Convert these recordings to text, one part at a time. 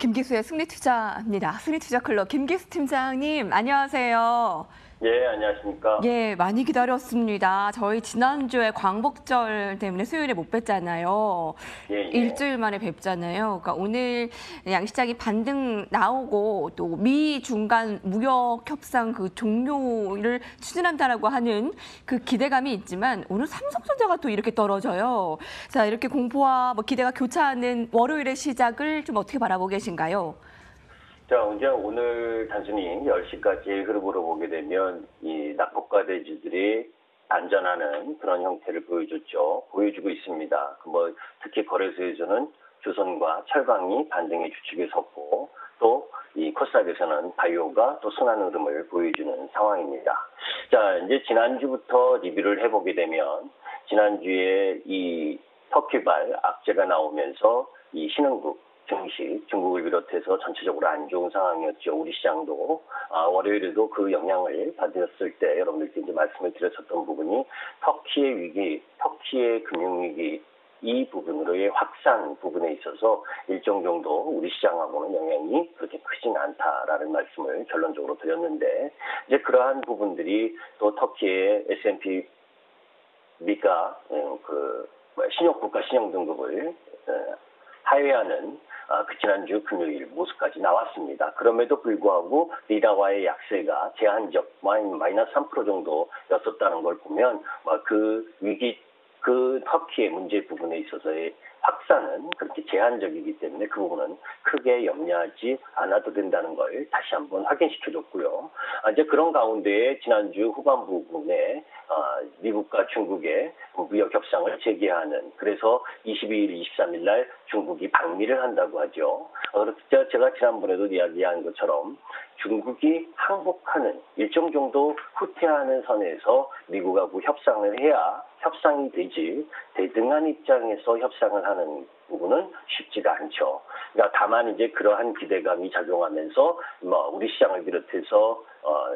김기수의 승리투자입니다. 승리투자클럽 김기수 팀장님, 안녕하세요. 예, 안녕하십니까. 예, 많이 기다렸습니다. 저희 지난주에 광복절 때문에 수요일에 못 뵀잖아요. 예, 예. 일주일 만에 뵙잖아요. 그러니까 오늘 양시장이 반등 나오고 또 미 중간 무역 협상 그 종료를 추진한다라고 하는 그 기대감이 있지만 오늘 삼성전자가 또 이렇게 떨어져요. 자, 이렇게 공포와 기대가 교차하는 월요일의 시작을 좀 어떻게 바라보고 계신가요? 자, 이제 오늘 단순히 10시까지 흐름으로 보게 되면 이 낙폭과대주들이 반전하는 그런 형태를 보여주고 있습니다. 특히 거래소에서는 조선과 철강이 반등의 주축에 섰고 또 이 코스닥에서는 바이오가 또 순환 흐름을 보여주는 상황입니다. 자, 이제 지난주부터 리뷰를 해보게 되면 지난주에 이 터키발 악재가 나오면서 이 신흥국 증시, 중국을 비롯해서 전체적으로 안 좋은 상황이었죠. 우리 시장도. 월요일에도 그 영향을 받았을 때 여러분들께 이제 말씀을 드렸었던 부분이 터키의 위기, 터키의 금융위기, 이 부분으로의 확산 부분에 있어서 일정 정도 우리 시장하고는 영향이 그렇게 크진 않다라는 말씀을 결론적으로 드렸는데, 이제 그러한 부분들이 또 터키의 S&P 미가 신용국가 신용등급을 하회하는 그 지난주 금요일 모습까지 나왔습니다. 그럼에도 불구하고 리라와의 약세가 제한적 마이너스 3% 정도였었다는 걸 보면 그 위기, 그 터키의 문제 부분에 있어서의 확산은 그렇게 제한적이기 때문에 그 부분은 크게 염려하지 않아도 된다는 걸 다시 한번 확인시켜줬고요. 이제 그런 가운데에 지난주 후반부 부분에 미국과 중국의 무역 협상을 재개하는, 그래서 22일, 23일 날 중국이 방미를 한다고 하죠. 제가 지난번에도 이야기한 것처럼 중국이 항복하는 일정 정도 후퇴하는 선에서 미국하고 협상을 해야 협상이 되지, 대등한 입장에서 협상을 하는 부분은 쉽지가 않죠. 그러니까 다만 이제 그러한 기대감이 작용하면서 우리 시장을 비롯해서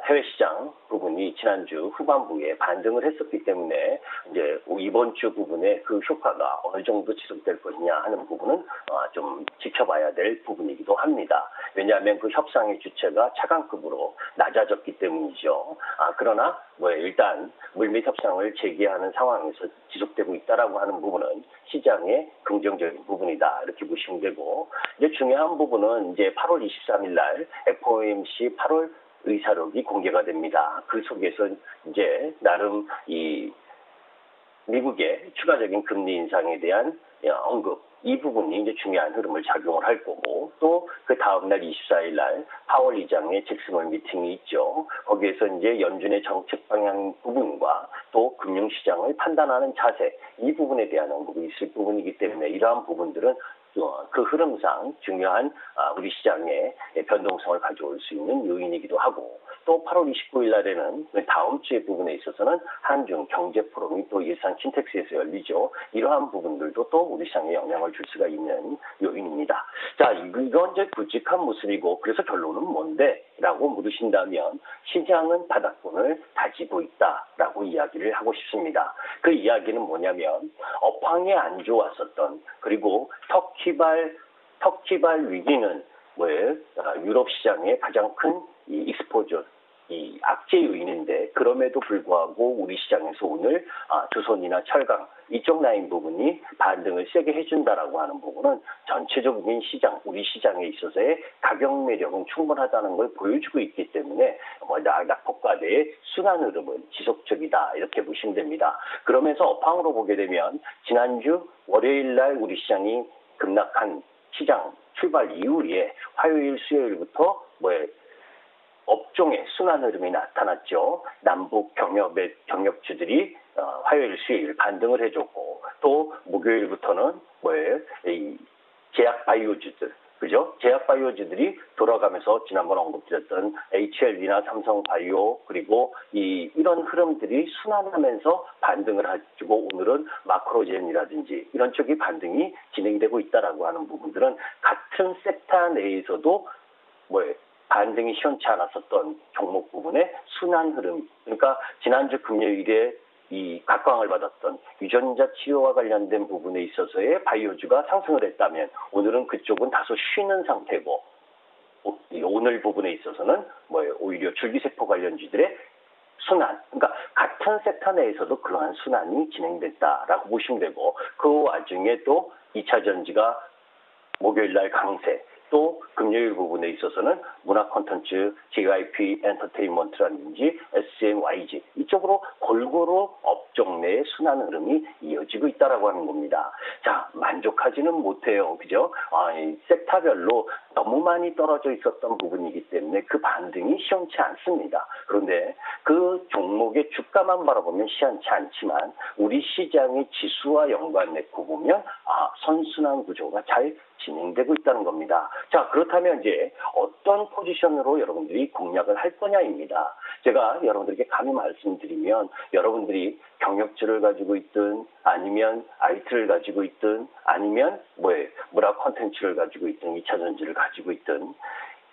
해외 시장 부분이 지난주 후반부에 반등을 했었기 때문에 이제 이번 주 부분에 그 효과가 어느 정도 지속될 것이냐 하는 부분은 좀 지켜봐야 될 부분이기도 합니다. 왜냐하면 그 협상의 주체가 차관급으로 낮아졌기 때문이죠. 그러나 일단 물밑 협상을 재개하는 상황에서 지속되고 있다라고 하는 부분은 시장의 긍정적인 부분이다, 이렇게 보시면 되고, 이제 중요한 부분은 이제 8월 23일 날 FOMC 8월 의사록이 공개가 됩니다. 그 속에서 이제 나름 이 미국의 추가적인 금리 인상에 대한 언급, 이 부분이 이제 중요한 흐름을 작용을 할 거고, 또 그 다음날 24일 날 파월 의장의 잭슨홀 미팅이 있죠. 거기에서 이제 연준의 정책 방향 부분과 또 금융시장을 판단하는 자세, 이 부분에 대한 언급이 있을 부분이기 때문에 이러한 부분들은 그 흐름상 중요한 우리 시장의 변동성을 가져올 수 있는 요인이기도 하고, 또 8월 29일 날에는 다음 주의 부분에 있어서는 한중 경제 포럼이 또 일산 킨텍스에서 열리죠. 이러한 부분들도 또 우리 시장에 영향을 줄 수가 있는 요인입니다. 자, 이건 이제 굵직한 모습이고, 그래서 결론은 뭔데? 라고 물으신다면 시장은 바닥권을 다지고 있다라고 이야기를 하고 싶습니다. 그 이야기는 뭐냐면 업황이 안 좋았었던, 그리고 터키발 위기는 유럽 시장의 가장 큰 이 익스포저, 이 악재 요인인데, 그럼에도 불구하고 우리 시장에서 오늘 조선이나 철강 이쪽 라인 부분이 반등을 세게 해준다라고 하는 부분은 전체적인 시장, 우리 시장에 있어서의 가격 매력은 충분하다는 걸 보여주고 있기 때문에 낙폭과대의 순환 흐름은 지속적이다, 이렇게 보시면 됩니다. 그러면서 업황으로 보게 되면 지난주 월요일 날 우리 시장이 급락한 시장 출발 이후에 화요일, 수요일부터 업종의 순환 흐름이 나타났죠. 남북 경력주들이 화요일, 수요일 반등을 해줬고, 또 목요일부터는 이 제약 바이오주들, 그죠? 제약 바이오주들이 돌아가면서 지난번 언급드렸던 HLB나 삼성바이오, 그리고 이런 흐름들이 순환하면서 반등을 해주고, 오늘은 마크로젠이라든지 이런 쪽이 반등이 진행이 되고 있다라고 하는 부분들은 같은 섹터 내에서도 반등이 시원치 않았었던 종목 부분의 순환 흐름. 그러니까 지난주 금요일에 이 각광을 받았던 유전자 치료와 관련된 부분에 있어서의 바이오주가 상승을 했다면 오늘은 그쪽은 다소 쉬는 상태고 오늘 부분에 있어서는 오히려 줄기세포 관련주들의 순환, 그러니까 같은 섹터 내에서도 그러한 순환이 진행됐다라고 보시면 되고 그 와중에 또 2차 전지가 목요일 날 강세, 또 금요일 부분에 있어서는 문화 콘텐츠, JYP 엔터테인먼트라든지 SMYG 이쪽으로 골고루 업종 내의 순환 흐름이 이어지고 있다라고 하는 겁니다. 자, 만족하지는 못해요. 그죠? 이 섹터별로 너무 많이 떨어져 있었던 부분이기 때문에 그 반등이 시원치 않습니다. 그런데 그 종목의 주가만 바라보면 시원치 않지만 우리 시장의 지수와 연관내고 보면 선순환 구조가 잘 진행되고 있다는 겁니다. 자, 그렇다면 이제 어떤 포지션으로 여러분들이 공략을 할 거냐입니다. 제가 여러분들에게 감히 말씀드리면 여러분들이 경력주를 가지고 있든 아니면 IT를 가지고 있든 아니면 문화 콘텐츠를 가지고 있든 2차 전지를 가지고 있든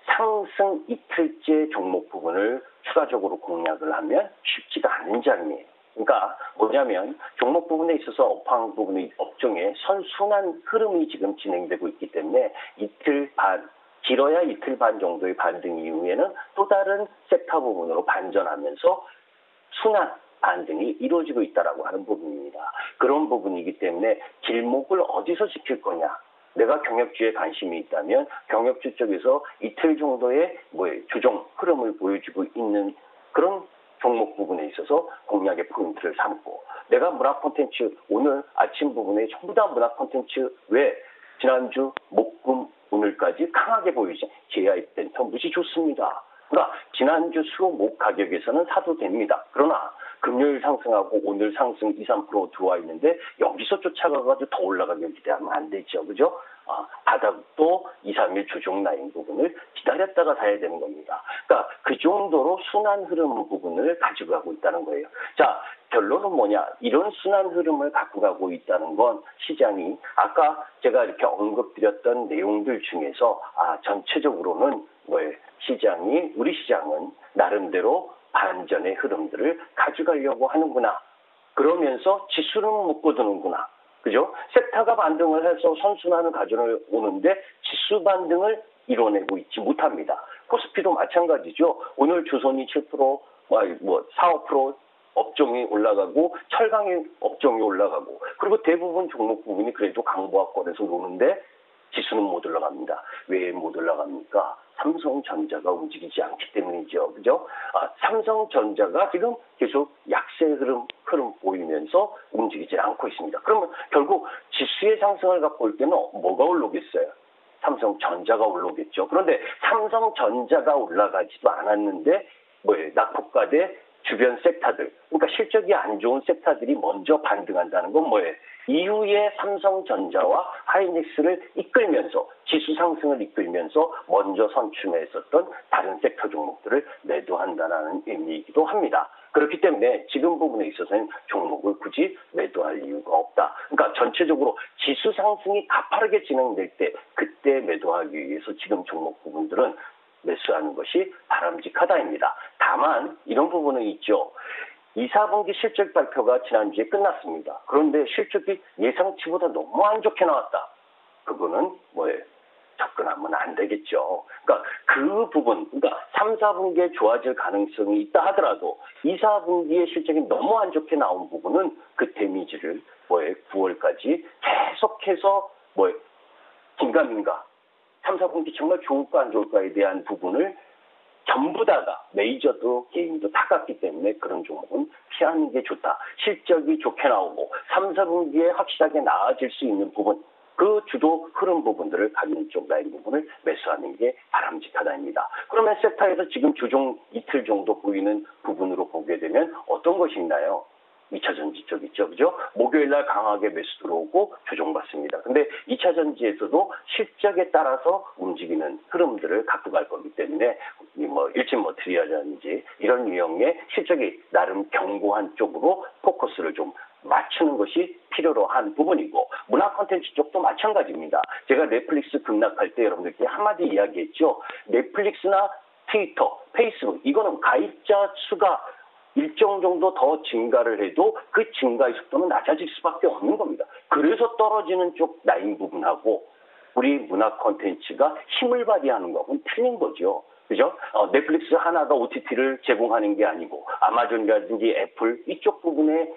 상승 이틀째 종목 부분을 추가적으로 공략을 하면 쉽지가 않은 장이에요. 그러니까 뭐냐면 종목 부분에 있어서 업황 부분의 업종의 선순환 흐름이 지금 진행되고 있기 때문에 이틀 반, 길어야 이틀 반 정도의 반등 이후에는 또 다른 섹터 부분으로 반전하면서 순환 반등이 이루어지고 있다라고 하는 부분입니다. 그런 부분이기 때문에 길목을 어디서 지킬 거냐? 내가 경력주에 관심이 있다면 경력주 쪽에서 이틀 정도의 조정 흐름을 보여주고 있는 그런 종목 부분에 있어서 공략의 포인트를 삼고 내가 문화 콘텐츠 오늘 아침 부분에 전부 다 문화 콘텐츠 왜 지난주 목금 오늘까지 강하게 보이죠. JI센터 무지 좋습니다. 그러니까 지난주 수 목 가격에서는 사도 됩니다. 그러나 금요일 상승하고 오늘 상승 2, 3% 들어와 있는데 여기서 쫓아가가지고 더 올라가길 기대하면 안 되죠. 그죠? 바닥도 2, 3일 조정 라인 부분을 기다렸다가 사야 되는 겁니다. 그러니까 그 정도로 순환 흐름 부분을 가지고 가고 있다는 거예요. 자, 결론은 뭐냐? 이런 순환 흐름을 갖고 가고 있다는 건 시장이 아까 제가 이렇게 언급드렸던 내용들 중에서 전체적으로는 시장이 우리 시장은 나름대로 반전의 흐름들을 가져가려고 하는구나. 그러면서 지수는 묶어두는구나. 그죠? 섹터가 반등을 해서 선순환을 가져오는데 지수 반등을 이뤄내고 있지 못합니다. 코스피도 마찬가지죠. 오늘 조선이 7%, 4, 5% 업종이 올라가고 철강의 업종이 올라가고 그리고 대부분 종목 부분이 그래도 강보합권에서 노는데 지수는 못 올라갑니다. 왜 못 올라갑니까? 삼성전자가 움직이지 않기 때문이죠. 그죠? 삼성전자가 지금 계속 약세 흐름 보이면서 움직이지 않고 있습니다. 그러면 결국 지수의 상승을 갖고 올 때는 뭐가 올라오겠어요? 삼성전자가 올라오겠죠. 그런데 삼성전자가 올라가지도 않았는데 낙폭과대 주변 섹터들, 그러니까 실적이 안 좋은 섹터들이 먼저 반등한다는 건 뭐예요? 이후에 삼성전자와 하이닉스를 이끌면서 지수 상승을 이끌면서 먼저 선춤했었던 다른 섹터 종목들을 매도한다는 의미이기도 합니다. 그렇기 때문에 지금 부분에 있어서는 종목을 굳이 매도할 이유가 없다. 그러니까 전체적으로 지수 상승이 가파르게 진행될 때 그때 매도하기 위해서 지금 종목 부분들은 매수하는 것이 바람직하다입니다. 다만 이런 부분은 있죠. 2, 4분기 실적 발표가 지난주에 끝났습니다. 그런데 실적이 예상치보다 너무 안 좋게 나왔다. 그거는 접근하면 안 되겠죠. 그러니까 그 부분, 그러니까 3, 4분기에 좋아질 가능성이 있다 하더라도 2, 4분기에 실적이 너무 안 좋게 나온 부분은 그 데미지를 9월까지 계속해서 긴가민가 3, 4분기 정말 좋을까 안 좋을까에 대한 부분을 전부 다가 메이저도 개인도 다 갔기 때문에 그런 종목은 피하는 게 좋다. 실적이 좋게 나오고 3, 4분기에 확실하게 나아질 수 있는 부분, 그 주도 흐름 부분들을 가진 쪽 라인 부분을 매수하는 게 바람직하다입니다. 그러면 섹터에서 지금 주종 이틀 정도 보이는 부분으로 보게 되면 어떤 것이 있나요? 2차 전지 쪽 있죠. 그죠? 목요일 날 강하게 매수 들어오고 조정받습니다. 근데 2차 전지에서도 실적에 따라서 움직이는 흐름들을 갖고 갈 거기 때문에 일진 머티리얼이라든지 이런 유형의 실적이 나름 견고한 쪽으로 포커스를 좀 맞추는 것이 필요로 한 부분이고 문화 콘텐츠 쪽도 마찬가지입니다. 제가 넷플릭스 급락할 때 여러분들께 한마디 이야기했죠. 넷플릭스나 트위터, 페이스북 이거는 가입자 수가 일정 정도 더 증가를 해도 그 증가의 속도는 낮아질 수밖에 없는 겁니다. 그래서 떨어지는 쪽 라인 부분하고 우리 문화 콘텐츠가 힘을 발휘하는 거하고는 틀린 거죠. 그죠? 넷플릭스 하나가 OTT를 제공하는 게 아니고 아마존이라든지 애플 이쪽 부분에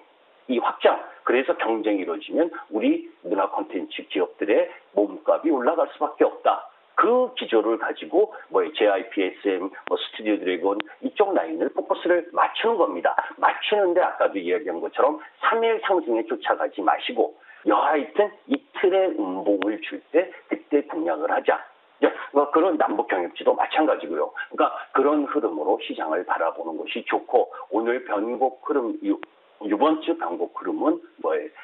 이 확장, 그래서 경쟁이 이루어지면 우리 문화 콘텐츠 기업들의 몸값이 올라갈 수밖에 없다. 그 기조를 가지고 JYP-SM, 스튜디오 드래곤 이쪽 라인을 포커스를 맞추는 겁니다. 맞추는데 아까도 이야기한 것처럼 3일 상승에 쫓아가지 마시고 여하튼 이틀의 음봉을 줄 때 그때 공략을 하자. 그런 남북 경협지도 마찬가지고요. 그러니까 그런 흐름으로 시장을 바라보는 것이 좋고 오늘 변곡 흐름 이번 주 변곡 흐름은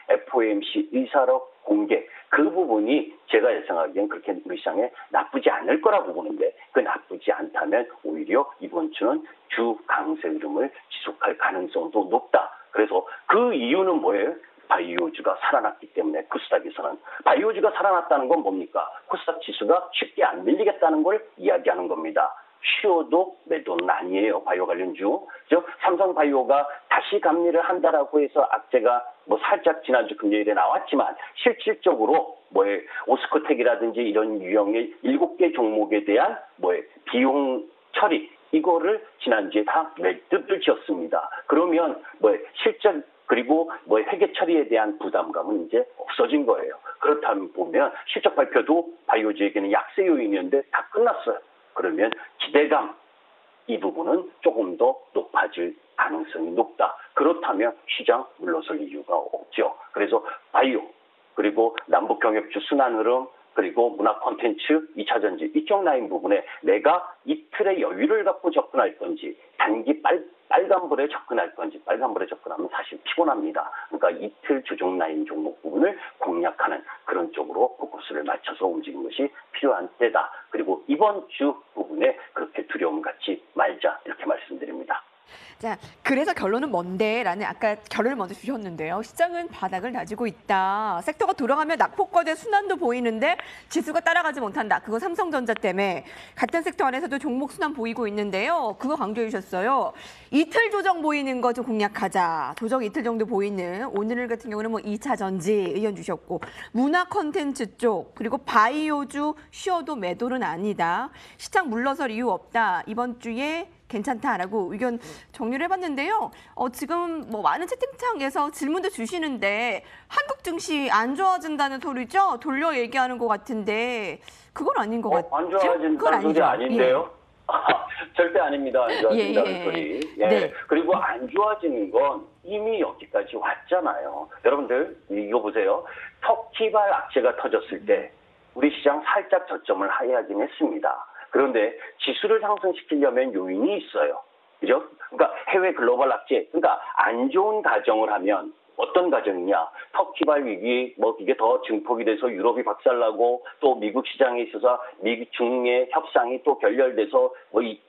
FOMC 의사록 공개 그 부분이 제가 예상하기엔 그렇게 우리 시장에 나쁘지 않을 거라고 보는데 그 나쁘지 않다면 오히려 이번 주는 주 강세 흐름을 지속할 가능성도 높다. 그래서 그 이유는 뭐예요? 바이오주가 살아났기 때문에 코스닥에서는 바이오주가 살아났다는 건 뭡니까? 코스닥 지수가 쉽게 안 밀리겠다는 걸 이야기하는 겁니다. 쉬어도 매도는 아니에요. 바이오 관련주. 삼성바이오가 다시 감리를 한다라고 해서 악재가 살짝 지난주 금요일에 나왔지만 실질적으로 오스코텍이라든지 이런 유형의 7개 종목에 대한 비용 처리 이거를 지난주에 다 매듭을 지었습니다. 그러면 실적 그리고 회계 처리에 대한 부담감은 이제 없어진 거예요. 그렇다면 보면 실적 발표도 바이오주에게는 약세 요인이었는데 다 끝났어요. 그러면 기대감 이 부분은 조금 더 높아질 가능성이 높다. 그렇다면 시장 물러설 이유가 없죠. 그래서 바이오 그리고 남북 경협주 순환 흐름 그리고 문화 콘텐츠, 2차전지 이쪽 라인 부분에 내가 이틀의 여유를 갖고 접근할 건지 단기 빨간불에 접근할 건지 빨간불에 접근하면 사실 피곤합니다. 그러니까 이틀 조정 라인 종목 부분을 공략하는 그런 쪽으로 포커스를 맞춰서 움직이는 것이 필요한 때다. 그리고 이번 주 부분에 그렇게 두려움 갖지 말자 이렇게 말씀드립니다. 자, 그래서 결론은 뭔데? 라는 아까 결론을 먼저 주셨는데요. 시장은 바닥을 다지고 있다. 섹터가 돌아가면 낙폭과대 순환도 보이는데 지수가 따라가지 못한다. 그거 삼성전자 때문에 같은 섹터 안에서도 종목 순환 보이고 있는데요. 그거 강조해 주셨어요. 이틀 조정 보이는 거 좀 공략하자. 조정 이틀 정도 보이는 오늘 같은 경우는 2차 전지 의견 주셨고 문화 콘텐츠 쪽 그리고 바이오주 쉬어도 매도는 아니다. 시장 물러설 이유 없다. 이번 주에 괜찮다라고 의견 정리를 해봤는데요. 지금 많은 채팅창에서 질문도 주시는데 한국 증시 안 좋아진다는 소리죠? 돌려 얘기하는 것 같은데 그건 아닌 것 같아요. 안 좋아진다는 소리 아닌데요? 예. 절대 아닙니다. 안 좋아진다는 소리. 예. 네. 그리고 안 좋아지는 건 이미 여기까지 왔잖아요. 여러분들 이거 보세요. 터키발 악재가 터졌을 때 우리 시장 살짝 저점을 하회하긴 했습니다. 그런데 지수를 상승시키려면 요인이 있어요. 그죠? 그러니까 해외 글로벌 악재, 그러니까 안 좋은 가정을 하면 어떤 가정이냐? 터키발 위기, 이게 더 증폭이 돼서 유럽이 박살나고 또 미국 시장에 있어서 미국 중의 협상이 또 결렬돼서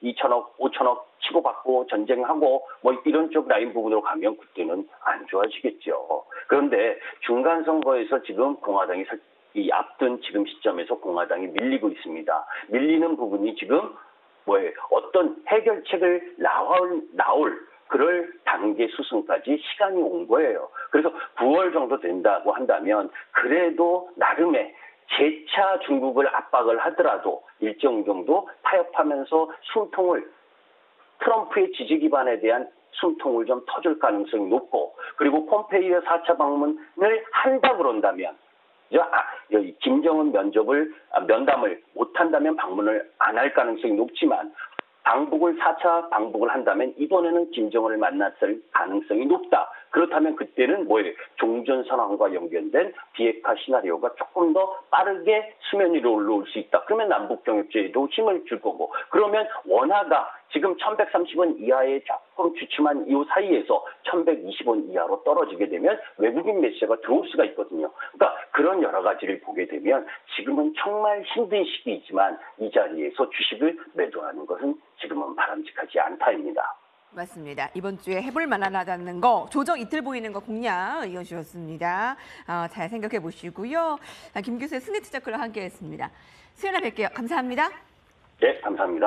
2천억, 5천억 치고받고 전쟁하고 이런 쪽 라인 부분으로 가면 그때는 안 좋아지겠죠. 그런데 중간 선거에서 지금 공화당이 이 앞둔 지금 시점에서 공화당이 밀리고 있습니다. 밀리는 부분이 지금 어떤 해결책을 나올 그럴 단계 수순까지 시간이 온 거예요. 그래서 9월 정도 된다고 한다면 그래도 나름의 재차 중국을 압박을 하더라도 일정 정도 타협하면서 숨통을 트럼프의 지지 기반에 대한 숨통을 좀 터줄 가능성이 높고 그리고 폼페이오 4차 방문을 한다 그런다면 김정은 면담을 못한다면 방문을 안 할 가능성이 높지만 4차 방북을 한다면 이번에는 김정은을 만났을 가능성이 높다. 그렇다면 그때는 종전 선언과 연결된 비핵화 시나리오가 조금 더 빠르게 수면 위로 올라올 수 있다. 그러면 남북 경협제에도 힘을 줄 거고 그러면 원화가 지금 1130원 이하에 조금 주춤한 이 사이에서 1120원 이하로 떨어지게 되면 외국인 매수세가 들어올 수가 있거든요. 그러니까 그런 여러 가지를 보게 되면 지금은 정말 힘든 시기이지만 이 자리에서 주식을 매도하는 것은 지금은 바람직하지 않다입니다. 맞습니다. 이번 주에 해볼 만하다는 거, 조정 이틀 보이는 거 공략 의견 주셨습니다. 잘 생각해 보시고요. 김 교수의 승리 투자클럽 함께했습니다. 수요일에 뵐게요. 감사합니다. 네, 감사합니다.